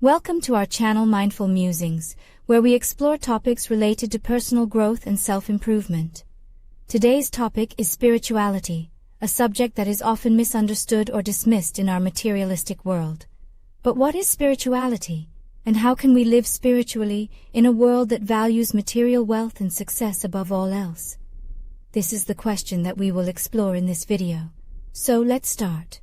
Welcome to our channel Mindful Musings, where we explore topics related to personal growth and self-improvement. Today's topic is spirituality, a subject that is often misunderstood or dismissed in our materialistic world. But what is spirituality, and how can we live spiritually in a world that values material wealth and success above all else? This is the question that we will explore in this video. So let's start.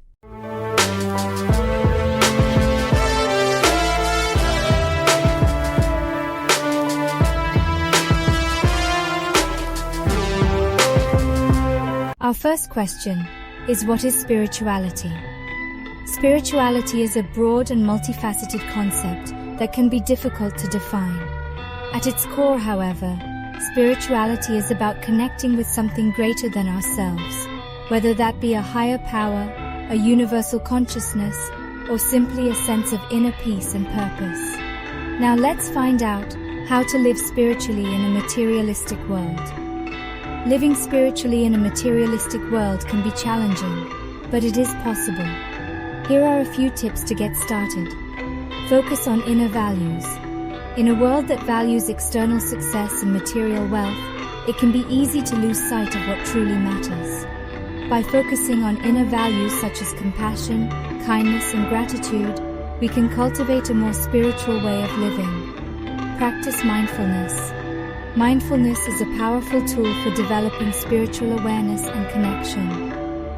Our first question is, what is spirituality? Spirituality is a broad and multifaceted concept that can be difficult to define. At its core, however, spirituality is about connecting with something greater than ourselves, whether that be a higher power, a universal consciousness, or simply a sense of inner peace and purpose. Now let's find out how to live spiritually in a materialistic world. Living spiritually in a materialistic world can be challenging, but it is possible. Here are a few tips to get started. Focus on inner values. In a world that values external success and material wealth, it can be easy to lose sight of what truly matters. By focusing on inner values such as compassion, kindness, and gratitude, we can cultivate a more spiritual way of living. Practice mindfulness. Mindfulness is a powerful tool for developing spiritual awareness and connection.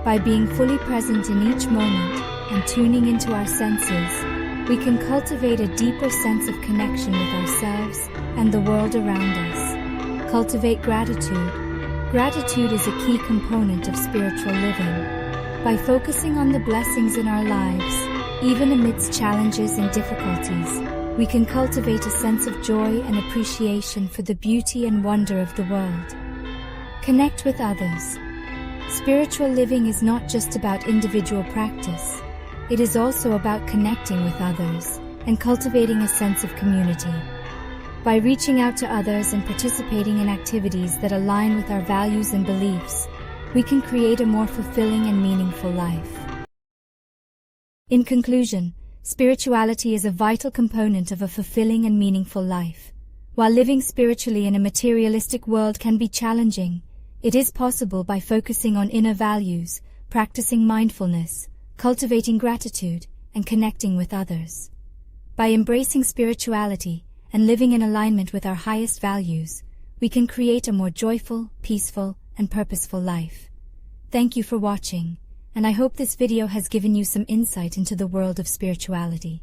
By being fully present in each moment and tuning into our senses, we can cultivate a deeper sense of connection with ourselves and the world around us. Cultivate gratitude. Gratitude is a key component of spiritual living. By focusing on the blessings in our lives, even amidst challenges and difficulties, we can cultivate a sense of joy and appreciation for the beauty and wonder of the world. Connect with others. Spiritual living is not just about individual practice. It is also about connecting with others and cultivating a sense of community. By reaching out to others and participating in activities that align with our values and beliefs, we can create a more fulfilling and meaningful life. In conclusion, spirituality is a vital component of a fulfilling and meaningful life. While living spiritually in a materialistic world can be challenging, it is possible by focusing on inner values, practicing mindfulness, cultivating gratitude, and connecting with others. By embracing spirituality and living in alignment with our highest values, we can create a more joyful, peaceful, and purposeful life. Thank you for watching, and I hope this video has given you some insight into the world of spirituality.